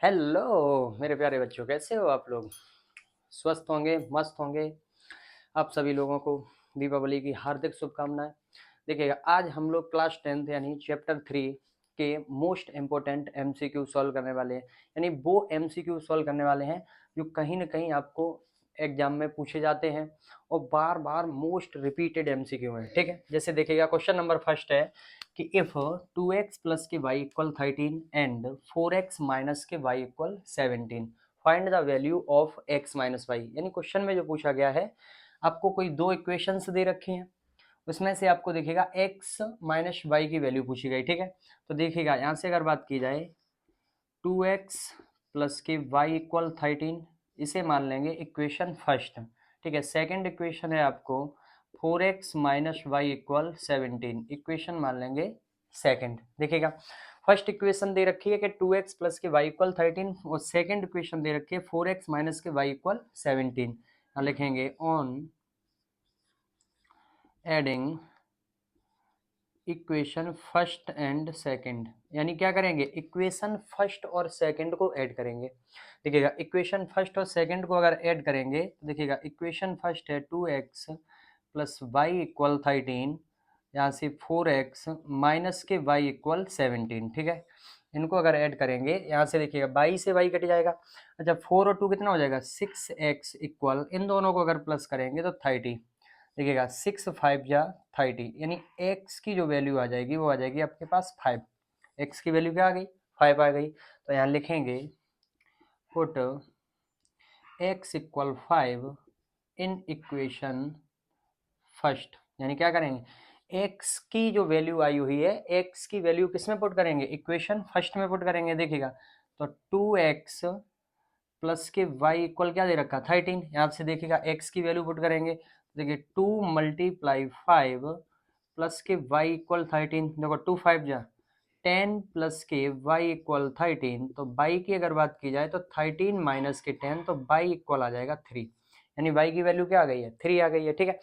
Hello मेरे प्यारे बच्चों, कैसे हो आप लोग? स्वस्थ होंगे, मस्त होंगे। आप सभी लोगों को दीपावली की हार्दिक शुभकामनाएं। देखिएगा, आज हम लोग क्लास 10th यानी चैप्टर 3 के मोस्ट इम्पोर्टेंट एमसीक्यू सॉल्व करने वाले हैं। यानी वो एमसीक्यू सॉल्व करने वाले हैं जो कहीं ना कहीं आपको एग्जाम में पूछे जाते हैं और बार बार मोस्ट रिपीटेड एमसीक्यू हैं। ठीक है, जैसे देखिएगा, क्वेश्चन नंबर फर्स्ट है कि इफ 2x प्लस के Y equal 13 and 4x minus K Y equal 17, find the value of x minus Y. यानी क्वेश्चन में जो पूछा गया है, आपको कोई दो इक्वेशंस दे रखी हैं, उसमें से आपको देखिएगा x माइनस वाई की वैल्यू पूछी गई। ठीक है, तो देखिएगा यहाँ से अगर बात की जाए 2x प्लस के वाई इक्वल 13, इसे मान लेंगे इक्वेशन फर्स्ट। ठीक है, सेकंड इक्वेशन है आपको 4x minus y equal 17, equation मान लेंगे सेकंड। देखिएगा, फर्स्ट इक्वेशन दे रखी है कि 2x प्लस के वाई इक्वल 13 और सेकंड इक्वेशन दे रखी है 4x minus K Y equal 17। यहाँ लिखेंगे on adding equation first and second, यानी क्या करेंगे, इक्वेशन फर्स्ट और सेकंड को ऐड करेंगे। देखिएगा, इक्वेशन फर्स्ट और सेकंड को अगर ऐड करेंगे तो देखिएगा, इक्वेशन फर्स्ट है 2x प्लस वाई इक्वल 13, यहाँ से 4x माइनस के y इक्वल 17। ठीक है, इनको अगर ऐड करेंगे यहाँ से देखिएगा y से y कट जाएगा। अच्छा, 4 और 2 कितना हो जाएगा, 6x इक्वल, इन दोनों को अगर प्लस करेंगे तो 30। देखिएगा 6 5 या 30, यानी x की जो वैल्यू आ जाएगी वो आ जाएगी आपके पास 5। x की वैल्यू क्या आ गई, 5 आ गई। तो यहाँ लिखेंगे put x equal 5 in equation first, यानी क्या करेंगे, x की जो वैल्यू आई हुई है, x की वैल्यू किस में पुट करेंगे, इक्वेशन फर्स्ट में पुट करेंगे। देखिएगा, तो 2x प्लस के y इक्वल क्या दे रखा, 13। यहाँ से देखिएगा x की वैल्यू पुट करेंगे, देखिए 2 मल्टीप्लाई 5 प्लस के y इक्वल 13। देखो 2 5 जा 10 प्लस के y इक्वल 13, तो y की अगर बात की जाए तो 13 माइनस के 10, तो y इक्वल आ जाएगा 3। यानी y की वैल्यू क्या आ गई है, 3 आ गई है। ठीक है,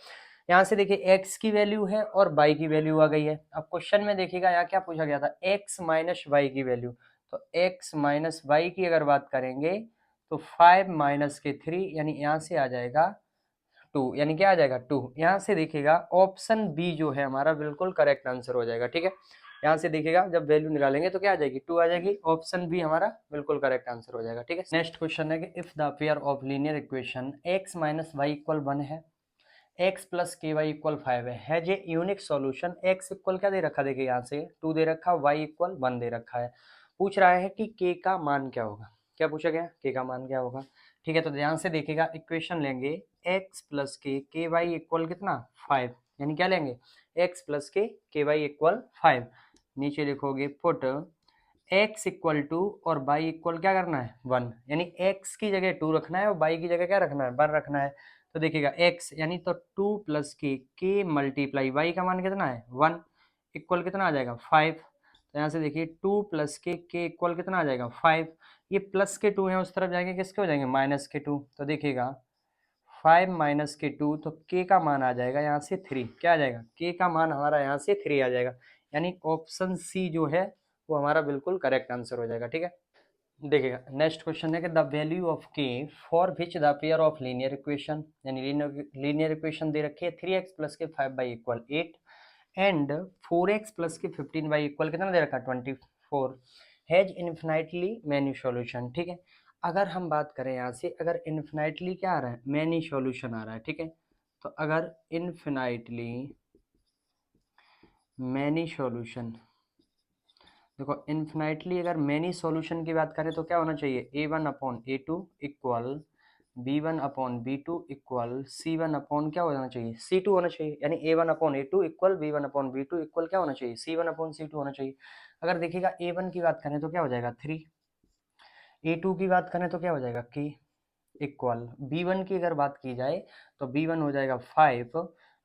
यहाँ से देखिए x की वैल्यू है और y की वैल्यू आ गई है। अब क्वेश्चन में देखिएगा यहाँ क्या पूछा गया था, x माइनस वाई की वैल्यू। तो x माइनस वाई की अगर बात करेंगे तो 5 माइनस के 3, यानी यहाँ से आ जाएगा 2, यानी क्या आ जाएगा 2। यहाँ से देखिएगा ऑप्शन बी जो है हमारा बिल्कुल करेक्ट आंसर हो जाएगा। ठीक है, यहाँ से देखिएगा जब वैल्यू निकालेंगे तो क्या आ जाएगी, 2 आ जाएगी। ऑप्शन बी हमारा बिल्कुल करेक्ट आंसर हो जाएगा। ठीक है, नेक्स्ट क्वेश्चन है कि if the pair of linear equation x minus y equal 1 है, x प्लस के वाई इक्वल 5 है जे यूनिक सॉल्यूशन, x इक्वल क्या दे रखा, देखिए यहाँ से 2 दे रखा, y इक्वल 1 दे रखा है। पूछ रहा है कि k का मान क्या होगा। क्या पूछा गया, k का मान क्या होगा। ठीक है, तो ध्यान से देखिएगा, इक्वेशन लेंगे x प्लस के वाई इक्वल कितना 5, यानी क्या लेंगे, x प्लस के वाई इक्वल 5। नीचे लिखोगे पुट x इक्वल टू और y इक्वल क्या करना है 1, यानी x की जगह 2 रखना है और y की जगह क्या रखना है, 1 रखना है। तो देखिएगा x यानी तो 2 प्लस के मल्टीप्लाई y का मान कितना है 1, इक्वल कितना आ जाएगा 5। तो यहाँ से देखिए 2 प्लस के इक्वल कितना आ जाएगा 5। ये प्लस के 2 है, उस तरफ जाएंगे किसके हो जाएंगे, माइनस के 2। तो देखिएगा 5 माइनस के 2, तो k का मान आ जाएगा यहाँ से 3। क्या आ जाएगा, k का मान हमारा यहाँ से 3 आ जाएगा। यानी ऑप्शन सी जो है वो हमारा बिल्कुल करेक्ट आंसर हो जाएगा। ठीक है, देखिएगा नेक्स्ट क्वेश्चन है कि the value of k for which the pair of linear equation, यानी लीनियर इक्वेशन दे रखी है 3x प्लस के 5y equal 8 and 4x plus के 15y इक्वल कितना दे रखा 24, हैज इन्फिनाइटली मैनी सॉल्यूशन। ठीक है, अगर हम बात करें यहाँ से, अगर इन्फिनाइटली क्या आ रहा है, मैनी सॉल्यूशन आ रहा है। ठीक है, तो अगर इन्फिनाइटली मैनी सॉल्यूशन, देखो इन्फिनाइटली अगर मैनी सॉल्यूशन की बात करें तो क्या होना चाहिए, a1 upon a2 equal b1 upon b2 equal c1 upon क्या होना चाहिए, c2 होना चाहिए। यानी a1 upon a2 equal b1 upon b2 equal क्या होना चाहिए, c1 अपॉन c2 होना चाहिए। अगर देखिएगा a1 की बात करें तो क्या हो जाएगा 3, a2 की बात करें तो क्या हो जाएगा k इक्वल, b1 की अगर बात की जाए तो b1 हो जाएगा 5,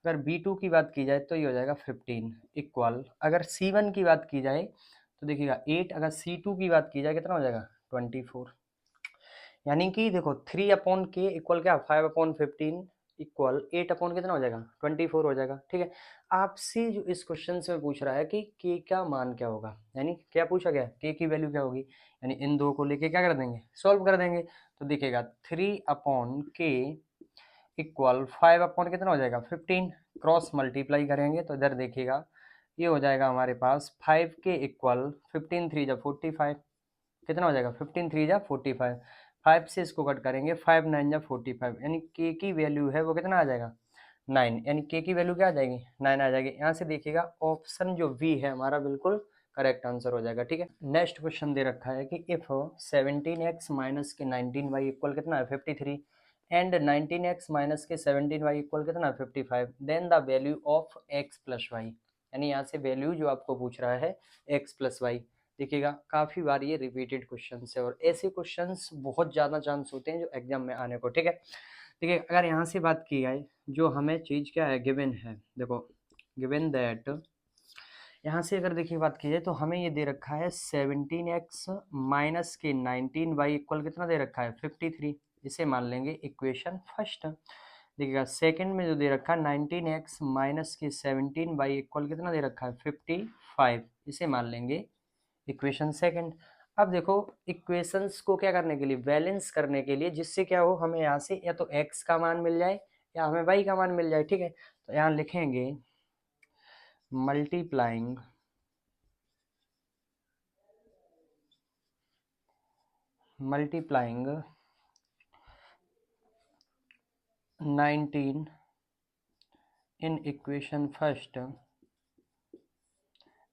अगर b2 की बात की जाए तो ये हो जाएगा 15 इक्वल, अगर c1 की बात की जाए तो देखिएगा 8, अगर c2 की बात की जाए कितना हो जाएगा 24। यानी कि देखो 3 अपॉन के इक्वल क्या 5 अपॉन 15 इक्वल 8 अपॉन कितना हो जाएगा 24 हो जाएगा। ठीक है, आपसे जो इस क्वेश्चन से पूछ रहा है कि के का मान क्या होगा, यानी क्या पूछा गया, के की वैल्यू क्या होगी, यानी इन दो को लेके क्या कर देंगे, सॉल्व कर देंगे। तो दिखेगा 3 अपॉन के इक्वल 5 अपॉन कितना हो जाएगा 15, क्रॉस मल्टीप्लाई करेंगे तो इधर देखिएगा ये हो जाएगा हमारे पास 5 के इक्वल 15 3 जा 45, कितना हो जाएगा 15 3 जा 45, 5 से इसको कट करेंगे 5 9 जा 45, यानी के की वैल्यू है वो कितना आ जाएगा 9, यानी के की वैल्यू क्या आ जाएगी 9 आ जाएगी। यहाँ से देखिएगा ऑप्शन जो वी है हमारा बिल्कुल करेक्ट आंसर हो जाएगा। ठीक है, नेक्स्ट क्वेश्चन दे रखा है कि इफ 17x माइनस के 19y इक्वल कितना है 53 एंड 19x माइनस के 17y इक्वल कितना है 55, then the value of x plus y, यानी यहाँ से वैल्यू जो आपको पूछ रहा है x प्लस वाई। देखिएगा काफ़ी बार ये रिपीटेड क्वेश्चन है और ऐसे क्वेश्चन बहुत ज़्यादा चांस होते हैं जो एग्जाम में आने को। ठीक है, देखिए अगर यहाँ से बात की जाए जो हमें चीज़ क्या है गिवन है, देखो गिवन दैट, यहाँ से अगर देखिए बात की जाए तो हमें ये दे रखा है 17x माइनस के 19y इक्वल कितना दे रखा है 53, इसे मान लेंगे इक्वेशन फर्स्ट। देखिएगा सेकंड में जो दे रखा है 19x माइनस के 17y इक्वल कितना दे रखा है 55, इसे मान लेंगे इक्वेशन सेकंड। अब देखो इक्वेशंस को क्या करने के लिए बैलेंस करने के लिए, जिससे क्या हो हमें यहाँ से या तो x का मान मिल जाए या हमें y का मान मिल जाए। ठीक है, तो यहाँ लिखेंगे multiplying multiplying 19 in equation first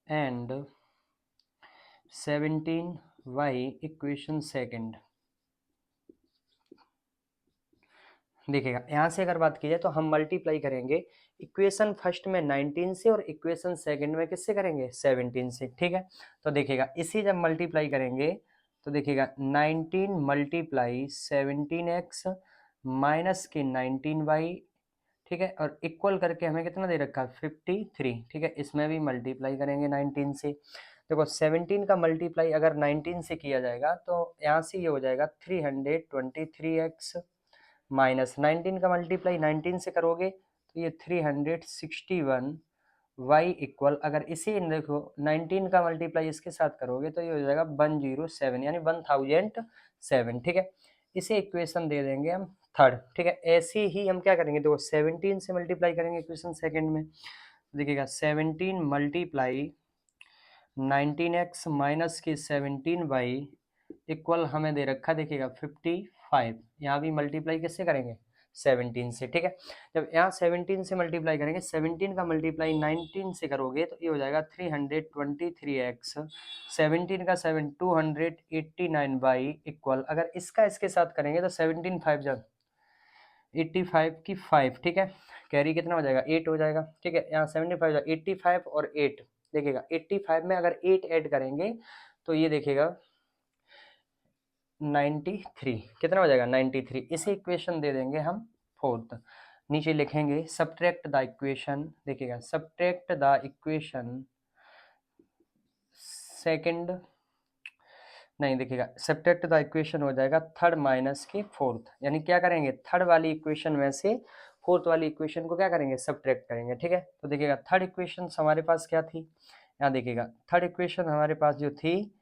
and 17y equation second. देखिएगा यहाँ से अगर बात की जाए तो हम मल्टीप्लाई करेंगे इक्वेशन फर्स्ट में 19 से और इक्वेशन सेकंड में किससे करेंगे 17 से। ठीक है, तो देखिएगा इसी जब मल्टीप्लाई करेंगे तो देखिएगा 19 मल्टीप्लाई 17x माइनस के 19y, ठीक है, और इक्वल करके हमें कितना दे रखा है 53। ठीक है, इसमें भी मल्टीप्लाई करेंगे 19 से। देखो 17 का मल्टीप्लाई अगर 19 से किया जाएगा तो यहाँ से ये हो जाएगा 323x माइनस 19 का मल्टीप्लाई 19 से करोगे तो ये 361 y इक्वल, अगर इसे देखो 19 का मल्टीप्लाई इसके साथ करोगे तो ये हो जाएगा 107, यानी 1007। ठीक है, इसे इक्वेशन दे देंगे हम थर्ड। ठीक है, ऐसे ही हम क्या करेंगे, देखो 17 से मल्टीप्लाई करेंगे इक्वेशन सेकंड में, देखिएगा 17 मल्टीप्लाई 19x माइनस के 17y इक्वल हमें दे रखा, देखिएगा 55, यहाँ भी मल्टीप्लाई किससे करेंगे 17 से। ठीक है, जब यहाँ 17 से मल्टीप्लाई करेंगे 17 का मल्टीप्लाई 19 से करोगे तो ये हो जाएगा 323x 17 का 7 289y इक्वल, अगर इसका इसके साथ करेंगे तो 17 5 जा 85 की 5। ठीक है, कैरी कितना हो जाएगा 8 हो जाएगा। ठीक है, यहाँ 75 85 और 8, देखिएगा 85 में अगर 8 ऐड करेंगे तो ये देखिएगा 93, कितना हो जाएगा 93, इसे इक्वेशन दे देंगे हम फोर्थ। नीचे लिखेंगे सब्ट्रैक्ट द इक्वेशन, देखिएगा सब्ट्रैक्ट द इक्वेशन सेकंड, नहीं देखिएगा सब्ट्रैक्ट द इक्वेशन हो जाएगा थर्ड माइनस के फोर्थ, यानी क्या करेंगे थर्ड वाली इक्वेशन में से फोर्थ वाली इक्वेशन को क्या करेंगे सब्ट्रैक्ट करेंगे। ठीक है, तो देखिएगा थर्ड इक्वेशन हमारे पास क्या थी, यहाँ देखिएगा थर्ड इक्वेशन हमारे पास जो थी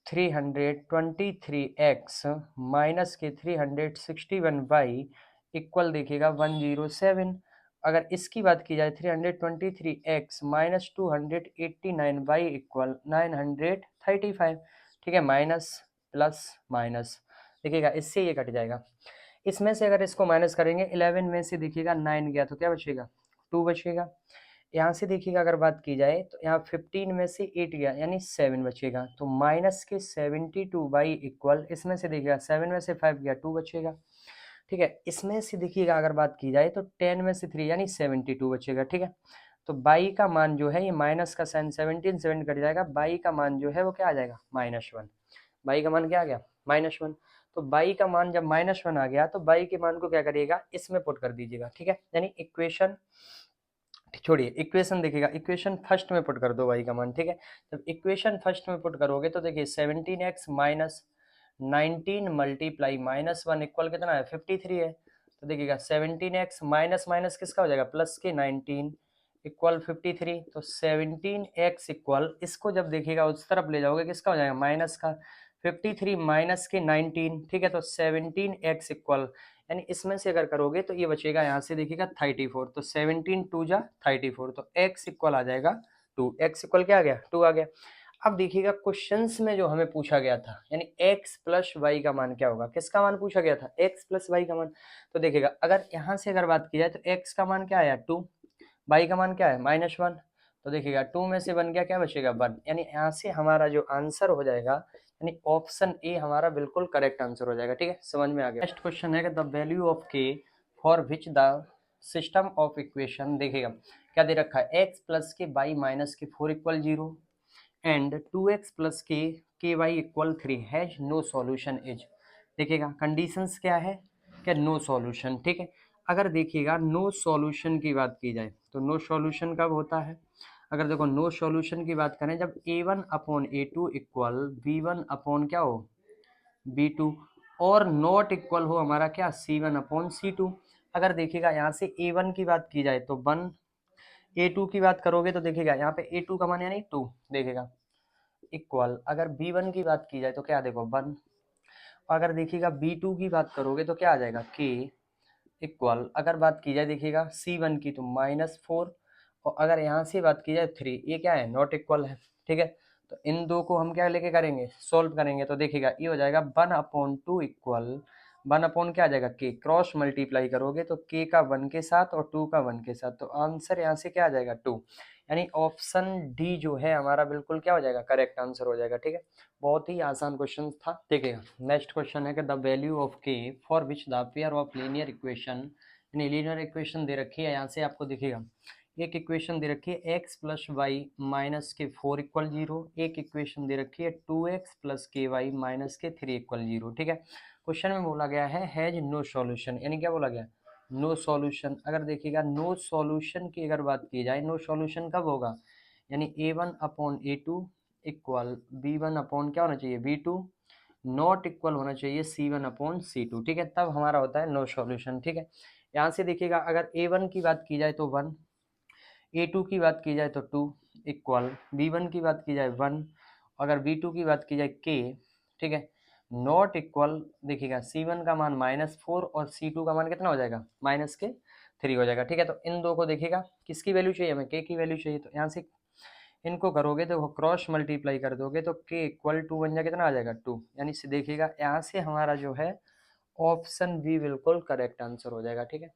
323x माइनस के 361y इक्वल देखिएगा 107। अगर इसकी बात की जाए 323x माइनस 289y इक्वल 935। ठीक है, माइनस प्लस माइनस, देखिएगा इससे ये कट जाएगा। इसमें से अगर इसको माइनस करेंगे 11 में से देखिएगा 9 गया तो क्या बचेगा 2 बचेगा। यहाँ से देखिएगा अगर बात की जाए तो यहाँ 15 में से 8 गया यानी 7 बचेगा, तो माइनस के 72y इक्वल, इसमें से देखिएगा 7 में से 5 गया 2 बचेगा। ठीक है, इसमें से देखिएगा अगर बात की जाए तो 10 में से 3 यानी 72 बचेगा। ठीक है, तो बाई का मान जो है ये माइनस का साइन 17 7 कट जाएगा, बाई का मान जो है वो क्या आ जाएगा -1, बाई का मान क्या आ गया -1। तो बाई का मान जब -1 आ गया तो बाई के मान को क्या करिएगा इसमें पुट कर दीजिएगा। ठीक है, यानी इक्वेशन छोड़िए इक्वेशन, देखिएगा इक्वेशन फर्स्ट में पुट कर दो y का मान। ठीक है, जब इक्वेशन फर्स्ट में पुट करोगे तो देखिए 17x माइनस 19 मल्टीप्लाई -1 इक्वल कितना है 53 है, तो देखिएगा 17x माइनस माइनस किसका हो जाएगा प्लस के 19 इक्वल 53। तो 17x इक्वल, इसको जब देखिएगा उस तरफ ले जाओगे किसका हो जाएगा माइनस का 53 माइनस के 19, ठीक है। तो 17x इक्वल, यानी इसमें से अगर करोगे तो ये बचेगा यहाँ से देखिएगा 34। तो 17 2 जा 34, तो x इक्वल आ जाएगा 2। x इक्वल क्या आ गया 2 आ गया। अब देखिएगा क्वेश्चंस में जो हमें पूछा गया था, यानी x प्लस वाई का मान क्या होगा, किसका मान पूछा गया था x प्लस वाई का मान। तो देखिएगा अगर यहाँ से अगर बात की जाए तो x का मान क्या आया 2, वाई का मान क्या है -1। तो देखिएगा 2 में से 1 गया, क्या बचेगा 1, यानी यहाँ से हमारा जो आंसर हो जाएगा यानी ऑप्शन ए हमारा बिल्कुल करेक्ट आंसर हो जाएगा, ठीक है। समझ में आ गया। नेक्स्ट क्वेश्चन है कि the value of k for which the system of equation, देखिएगा क्या दे रखा है x प्लस के y minus k 4 equal 0 and 2x plus के Y equal 3 has no solution is. देखिएगा कंडीशंस क्या है, क्या नो सॉल्यूशन, ठीक है। अगर देखिएगा नो सॉल्यूशन की बात की जाए तो नो सॉल्यूशन कब होता है, अगर देखो नो सॉल्यूशन की बात करें जब a1 upon a2 equal b1 upon क्या हो b2 और नॉट इक्वल हो हमारा क्या c1 अपॉन c2। अगर देखिएगा यहाँ से a1 की बात की जाए तो 1, a2 की बात करोगे तो देखिएगा यहाँ पे a2 का मान यानी 2, देखिएगा इक्वल, अगर b1 की बात की जाए तो क्या देखो 1, अगर देखिएगा b2 की बात करोगे तो क्या आ जाएगा k इक्वल, अगर बात की जाए देखिएगा c1 की तो -4, और अगर यहाँ से बात की जाए 3, ये क्या है नॉट इक्वल है, ठीक है। तो इन दो को हम क्या लेके करेंगे सोल्व करेंगे, तो देखिएगा ये हो जाएगा 1/2 इक्वल 1 अपॉन क्या आ जाएगा के, क्रॉस मल्टीप्लाई करोगे तो के का 1 के साथ और 2 का 1 के साथ, तो आंसर यहाँ से क्या आ जाएगा 2, यानी ऑप्शन डी जो है हमारा बिल्कुल क्या हो जाएगा करेक्ट आंसर हो जाएगा, ठीक है। बहुत ही आसान क्वेश्चन था। देखिएगा नेक्स्ट क्वेश्चन है कि the value of k for which the pair of linear equation, यानी लीनियर इक्वेशन दे रखी है, यहाँ से आपको दिखेगा एक इक्वेशन दे रखी है x plus Y minus k 4 equal 0, एक इक्वेशन दे रखी है 2x प्लस के वाई माइनस के 3 इक्वल 0, ठीक है। क्वेश्चन में बोला गया है हैज नो सॉल्यूशन, यानी क्या बोला गया नो सॉल्यूशन। अगर देखिएगा नो सॉल्यूशन की अगर बात की जाए, नो सॉल्यूशन कब होगा, यानी a1 upon a2 equal b1 upon क्या होना चाहिए b2 नॉट इक्वल होना चाहिए c1 अपॉन c2, ठीक है, तब हमारा होता है नो सॉल्यूशन, ठीक है। यहाँ से देखिएगा अगर a1 की बात की जाए तो 1, a2 की बात की जाए तो 2 इक्वल b1 की बात की जाए 1, अगर b2 की बात की जाए k, ठीक है, नॉट इक्वल देखिएगा c1 का मान -4 और c2 का मान कितना हो जाएगा -3 हो जाएगा, ठीक है। तो इन दो को देखिएगा किसकी वैल्यू चाहिए हमें k की वैल्यू चाहिए, तो यहाँ से इनको करोगे तो क्रॉस मल्टीप्लाई कर दोगे तो k इक्वल 2 बन जाएगा, कितना आ जाएगा 2, यानी से देखिएगा यहाँ से हमारा जो है ऑप्शन बी बिल्कुल करेक्ट आंसर हो जाएगा, ठीक है।